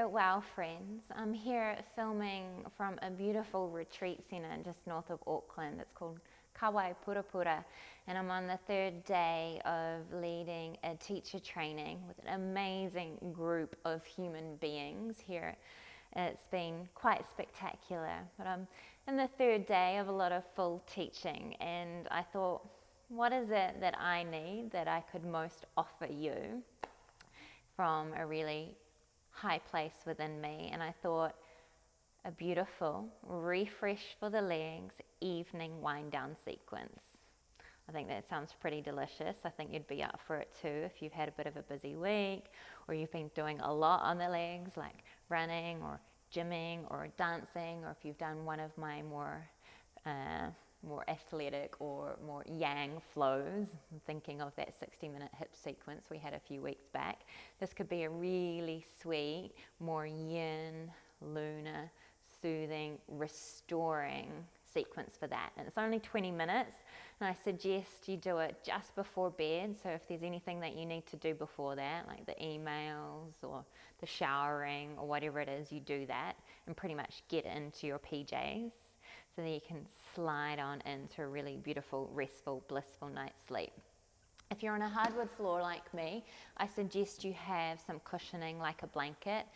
there, WOW friends. I'm here filming from a beautiful retreat centre just north of Auckland. It's called Kawai Purapura, and I'm on the third day of leading a teacher training with an amazing group of human beings here. It's been quite spectacular, but I'm in the third day of a lot of full teaching, and I thought, what is it that I need that I could most offer you from a really high place within me? And I thought, a beautiful refresh for the legs evening wind down sequence. I think that sounds pretty delicious. I think you'd be up for it too if you've had a bit of a busy week, or you've been doing a lot on the legs, like running or gymming or dancing, or if you've done one of my more athletic or more yang flows. I'm thinking of that 60-minute hip sequence we had a few weeks back. This could be a really sweet, more yin, lunar, soothing, restoring sequence for that. And it's only 20 minutes, and I suggest you do it just before bed. So if there's anything that you need to do before that, like the emails or the showering or whatever it is, you do that and pretty much get into your PJs so that you can slide on into a really beautiful, restful, blissful night's sleep. If you're on a hardwood floor like me, I suggest you have some cushioning like a blanket.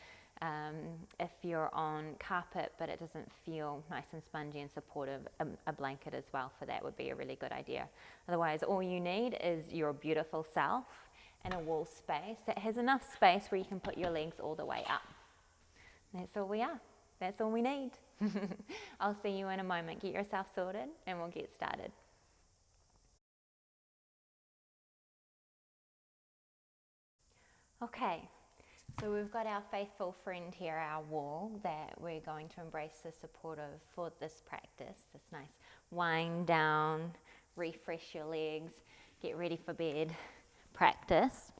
If you're on carpet but it doesn't feel nice and spongy and supportive, a blanket as well for that would be a really good idea. Otherwise, all you need is your beautiful self and a wall space that has enough space where you can put your legs all the way up. That's all we are. That's all we need. I'll see you in a moment. Get yourself sorted and we'll get started. Okay. So we've got our faithful friend here, our wall, that we're going to embrace the support of for this practice, this nice wind down, refresh your legs, get ready for bed practice.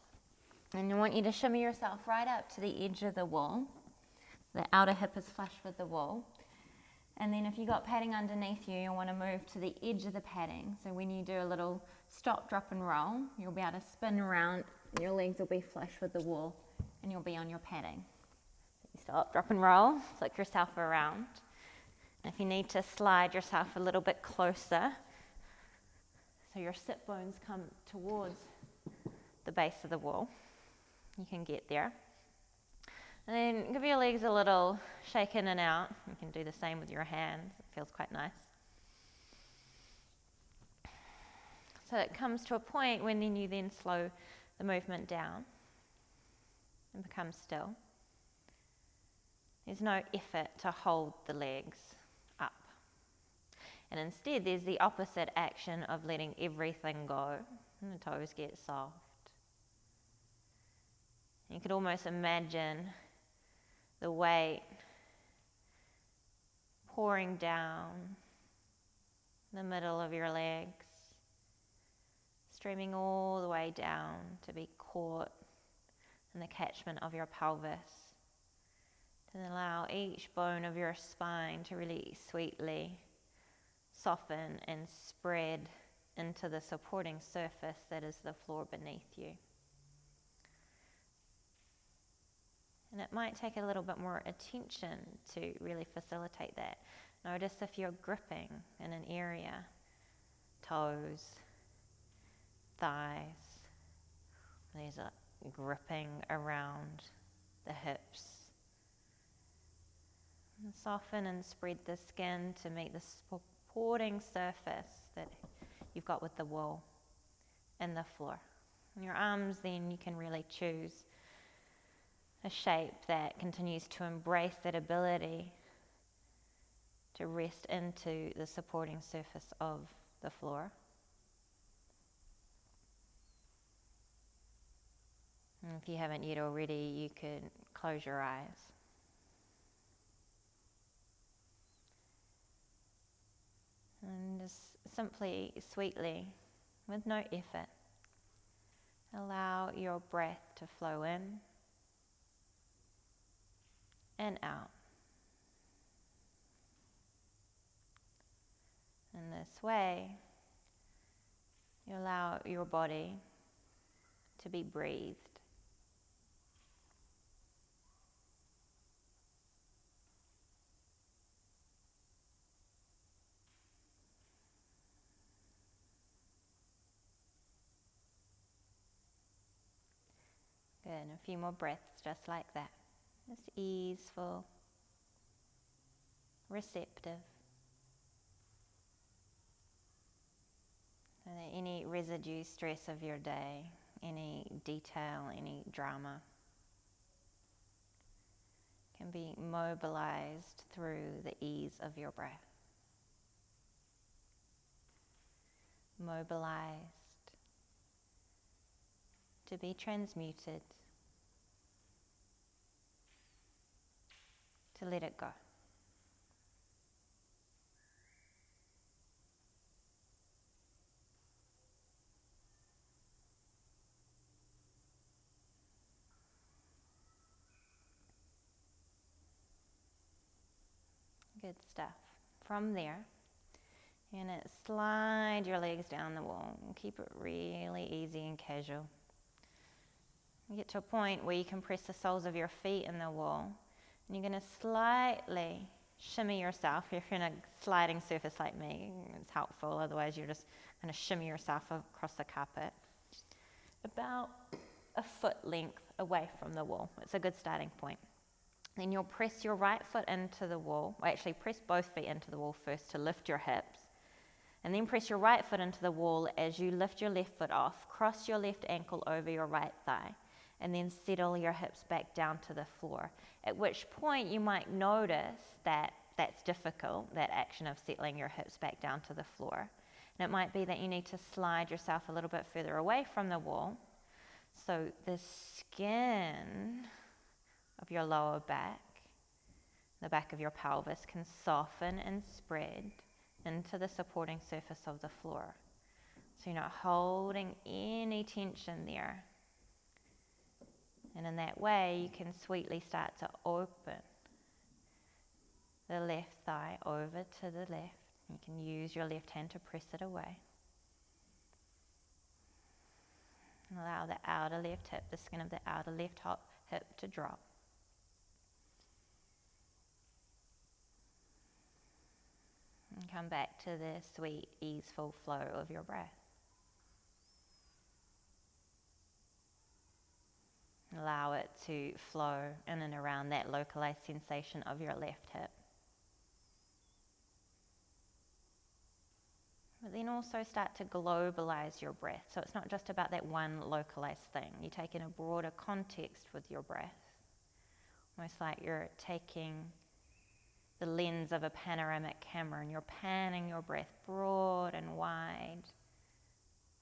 And I want you to shimmy yourself right up to the edge of the wall. The outer hip is flush with the wall. And then if you've got padding underneath you, you'll want to move to the edge of the padding. So when you do a little stop, drop and roll, you'll be able to spin around, your legs will be flush with the wall, and you'll be on your padding. So you stop, drop and roll, flick yourself around. And if you need to slide yourself a little bit closer, so your sit bones come towards the base of the wall, you can get there. And then give your legs a little shake in and out. You can do the same with your hands. It feels quite nice. So it comes to a point when then you then slow the movement down and become still. There's no effort to hold the legs up. And instead there's the opposite action of letting everything go and the toes get soft. You could almost imagine the weight pouring down the middle of your legs, streaming all the way down to be caught in the catchment of your pelvis, to allow each bone of your spine to really sweetly soften and spread into the supporting surface that is the floor beneath you. And it might take a little bit more attention to really facilitate that. Notice if you're gripping in an area, toes, thighs, there's a gripping around the hips. And soften and spread the skin to meet the supporting surface that you've got with the wall and the floor. And your arms, then you can really choose a shape that continues to embrace that ability to rest into the supporting surface of the floor. And if you haven't yet already, you could close your eyes. And just simply, sweetly, with no effort, allow your breath to flow in and out. In this way, you allow your body to be breathed. Good, and a few more breaths just like that. Just easeful, receptive. So that any residue stress of your day, any detail, any drama can be mobilized through the ease of your breath. Mobilized to be transmuted, to let it go. Good stuff. From there, you're going to slide your legs down the wall and keep it really easy and casual. You get to a point where you can press the soles of your feet in the wall, and you're going to slightly shimmy yourself. If you're in a sliding surface like me, it's helpful. Otherwise, you're just going to shimmy yourself across the carpet about a foot length away from the wall. It's a good starting point. Then you'll press your right foot into the wall. Well, actually, press both feet into the wall first to lift your hips. And then press your right foot into the wall as you lift your left foot off. Cross your left ankle over your right thigh. And then settle your hips back down to the floor. At which point you might notice that that's difficult, that action of settling your hips back down to the floor. And it might be that you need to slide yourself a little bit further away from the wall. So the skin of your lower back, the back of your pelvis can soften and spread into the supporting surface of the floor. So you're not holding any tension there. And in that way, you can sweetly start to open the left thigh over to the left. You can use your left hand to press it away. And allow the outer left hip, the skin of the outer left hip to drop. And come back to the sweet, easeful flow of your breath. Allow it to flow in and around that localized sensation of your left hip. But then also start to globalize your breath. So it's not just about that one localized thing. You take in a broader context with your breath. Almost like you're taking the lens of a panoramic camera and you're panning your breath broad and wide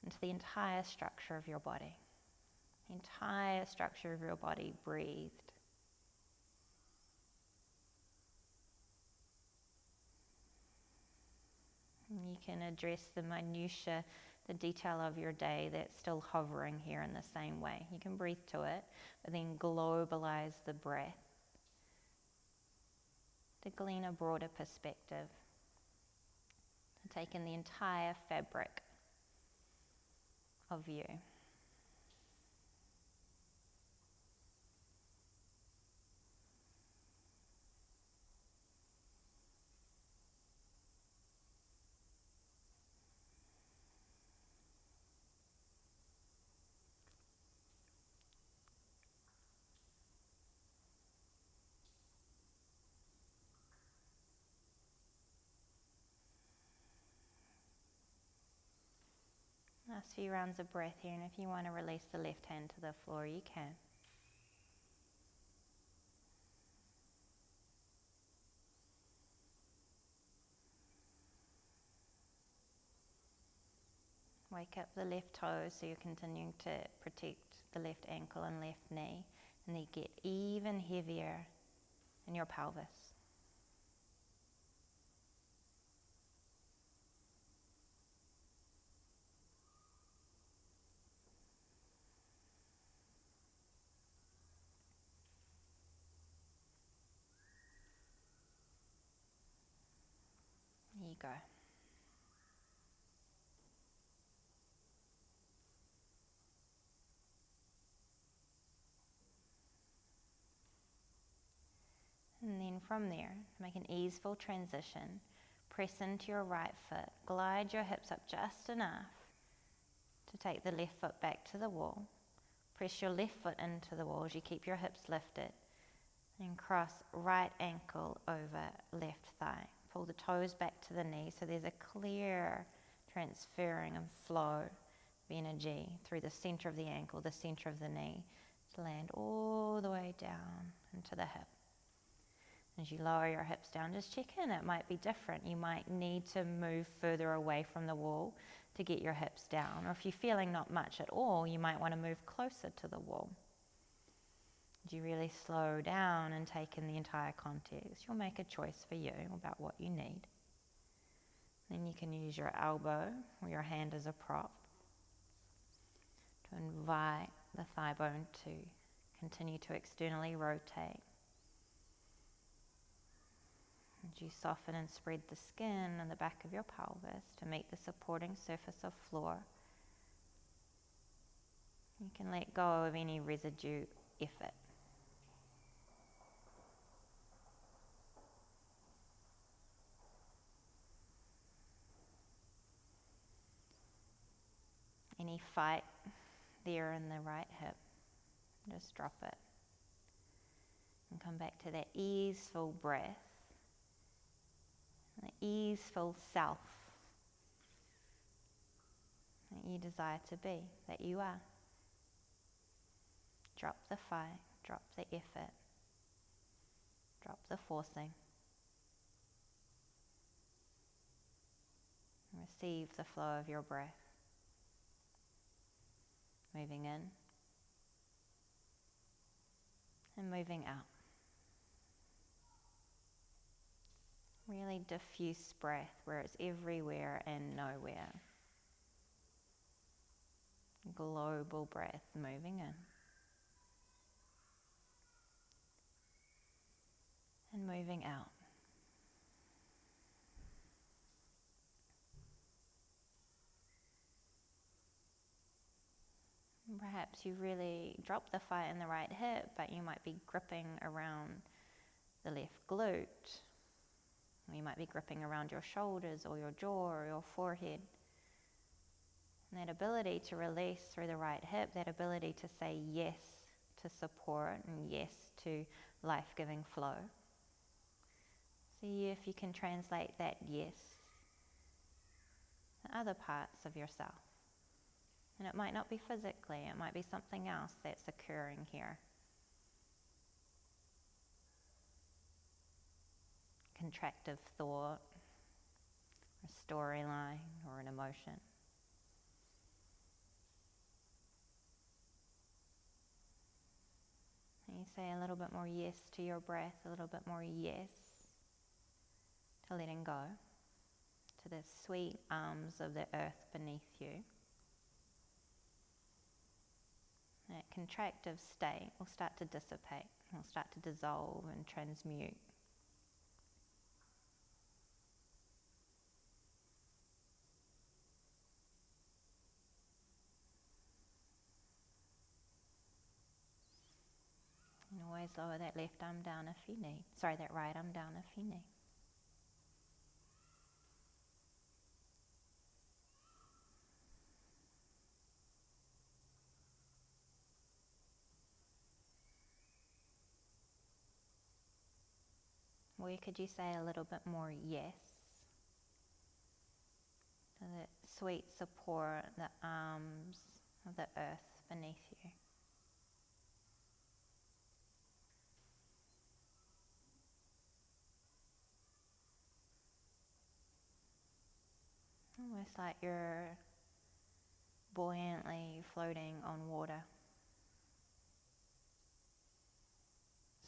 into the entire structure of your body. The entire structure of your body breathed. You can address the minutiae, the detail of your day that's still hovering here in the same way. You can breathe to it, but then globalize the breath to glean a broader perspective, to take in the entire fabric of you. Last few rounds of breath here, and if you want to release the left hand to the floor, you can. Wake up the left toe so you're continuing to protect the left ankle and left knee, and then get even heavier in your pelvis. There you go. And then from there, make an easeful transition. Press into your right foot. Glide your hips up just enough to take the left foot back to the wall. Press your left foot into the wall as you keep your hips lifted. And cross right ankle over left thigh. Pull the toes back to the knee so there's a clear transferring of flow of energy through the center of the ankle, the center of the knee, to land all the way down into the hip. As you lower your hips down, just check in. It might be different. You might need to move further away from the wall to get your hips down. Or if you're feeling not much at all, you might want to move closer to the wall. As you really slow down and take in the entire context, you'll make a choice for you about what you need. Then you can use your elbow or your hand as a prop to invite the thigh bone to continue to externally rotate. As you soften and spread the skin on the back of your pelvis to meet the supporting surface of floor, you can let go of any residue effort. Any fight there in the right hip, just drop it. And come back to that easeful breath, the easeful self that you desire to be, that you are. Drop the fight, drop the effort, drop the forcing. And receive the flow of your breath. Moving in and moving out. Really diffuse breath where it's everywhere and nowhere. Global breath moving in and moving out. And perhaps you really drop the fight in the right hip, but you might be gripping around the left glute. Or you might be gripping around your shoulders or your jaw or your forehead. And that ability to release through the right hip, that ability to say yes to support and yes to life-giving flow. See if you can translate that yes to other parts of yourself. And it might not be physically, it might be something else that's occurring here. Contractive thought, a storyline, or an emotion. And you say a little bit more yes to your breath, a little bit more yes to letting go, to the sweet arms of the earth beneath you. That contractive state will start to dissipate, will start to dissolve and transmute. And always lower that left arm down if you need. That right arm down if you need. Where could you say a little bit more yes? To the sweet support, the arms of the earth beneath you. Almost like you're buoyantly floating on water.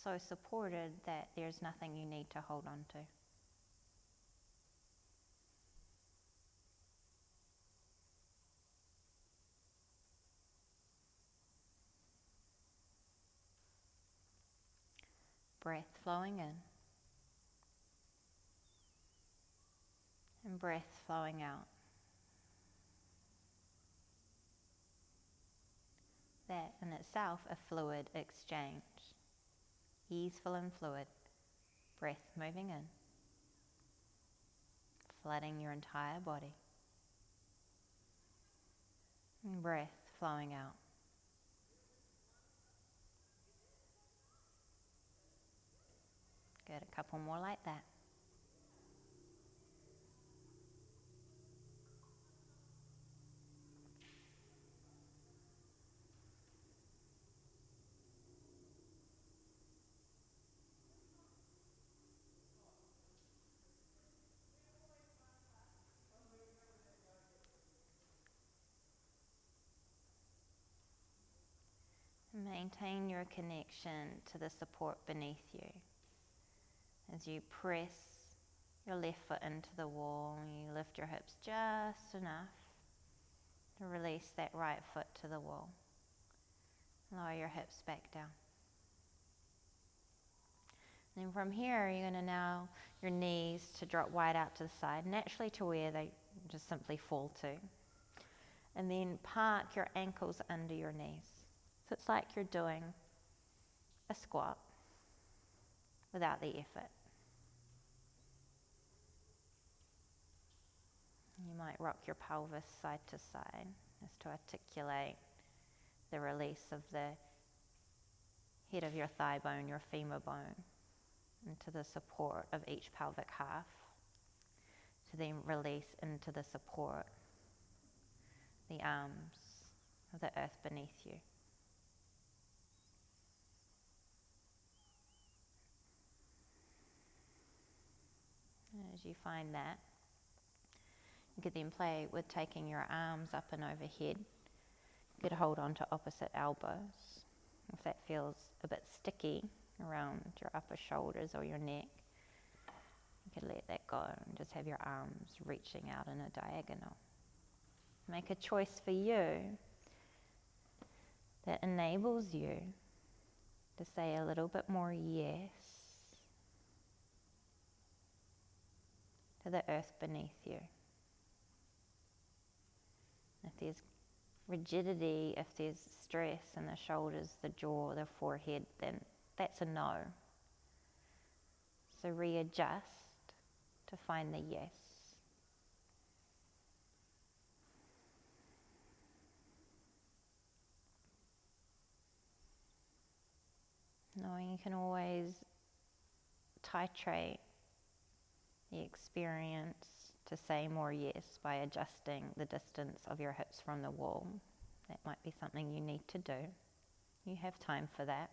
So supported that there's nothing you need to hold on to. Breath flowing in and breath flowing out. That in itself a fluid exchange. Easeful and fluid. Breath moving in, flooding your entire body. And breath flowing out. it a couple more like that. Maintain your connection to the support beneath you. As you press your left foot into the wall, you lift your hips just enough to release that right foot to the wall. Lower your hips back down. And then from here, you're going to now your knees to drop wide out to the side, naturally to where they just simply fall to. And then park your ankles under your knees. So it's like you're doing a squat without the effort. You might rock your pelvis side to side just to articulate the release of the head of your thigh bone, your femur bone, into the support of each pelvic half, to then release into the support, the arms of the earth beneath you. And as you find that, you could then play with taking your arms up and overhead. You could hold on to opposite elbows. If that feels a bit sticky around your upper shoulders or your neck, you could let that go and just have your arms reaching out in a diagonal. Make a choice for you that enables you to say a little bit more yes to the earth beneath you. If there's rigidity, if there's stress in the shoulders, the jaw, the forehead, then that's a no. So readjust to find the yes. Knowing you can always titrate the experience to say more yes by adjusting the distance of your hips from the wall. That might be something you need to do. You have time for that.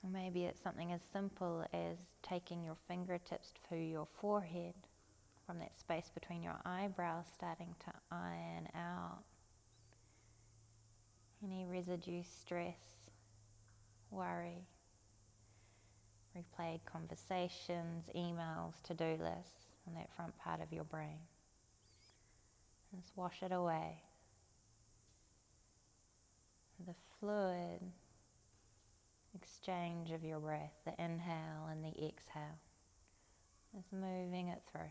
Or maybe it's something as simple as taking your fingertips to your forehead, from that space between your eyebrows, starting to iron out any residue, stress, worry, replayed conversations, emails, to-do lists on that front part of your brain. Just wash it away. The fluid exchange of your breath, the inhale and the exhale, just moving it through.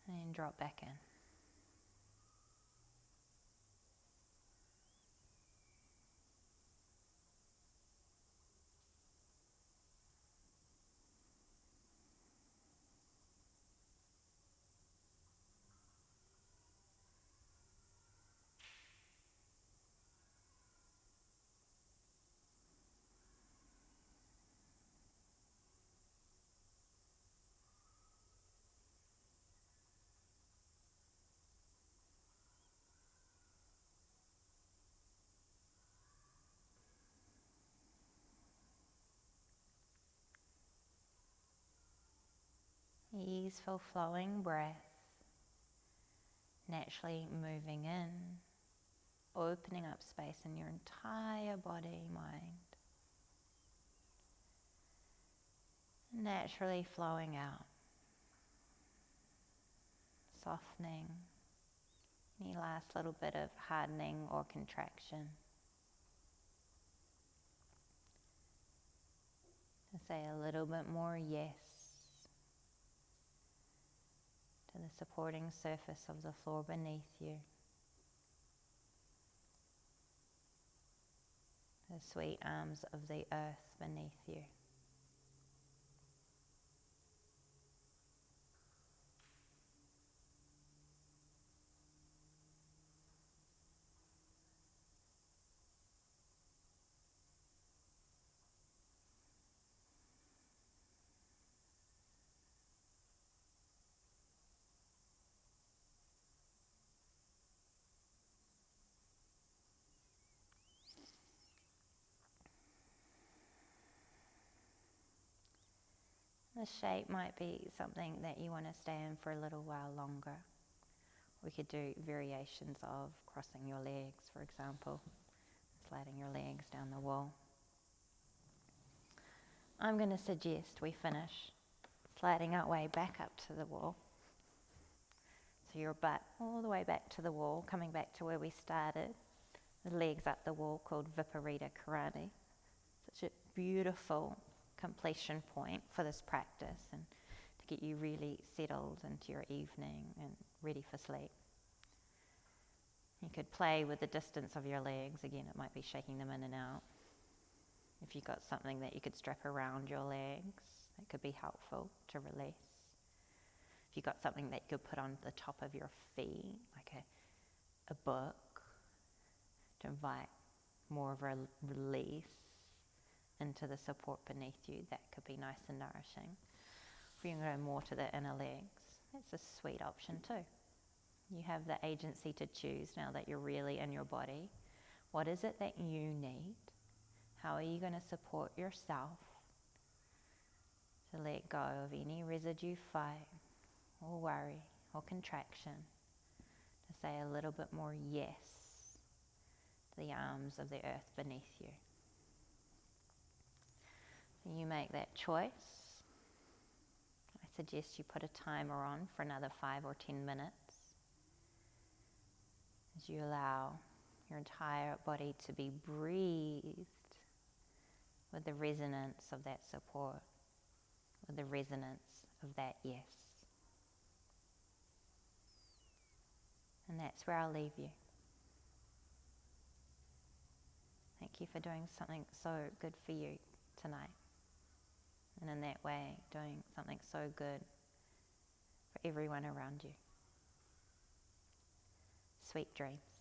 And drop back in. Easeful flowing breath, naturally moving in, opening up space in your entire body, mind. Naturally flowing out, softening any last little bit of hardening or contraction. To say a little bit more yes to the supporting surface of the floor beneath you. The sweet arms of the earth beneath you. The shape might be something that you want to stay in for a little while longer. We could do variations of crossing your legs, for example, sliding your legs down the wall. I'm going to suggest we finish sliding our way back up to the wall. So your butt all the way back to the wall, coming back to where we started. The legs up the wall, called Viparita Karate. Such a beautiful completion point for this practice and to get you really settled into your evening and ready for sleep. You could play with the distance of your legs. Again, it might be shaking them in and out. If you've got something that you could strap around your legs, that could be helpful to release. If you've got something that you could put on the top of your feet, like a book, to invite more of a release into the support beneath you, that could be nice and nourishing. If you can go more to the inner legs, that's a sweet option too. You have the agency to choose now that you're really in your body. What is it that you need? How are you going to support yourself to let go of any residue fight or worry or contraction, to say a little bit more yes to the arms of the earth beneath you? You make that choice. I suggest you put a timer on for another 5 or 10 minutes as you allow your entire body to be breathed with the resonance of that support, with the resonance of that yes. And that's where I'll leave you. Thank you for doing something so good for you tonight. And in that way, doing something so good for everyone around you. Sweet dreams.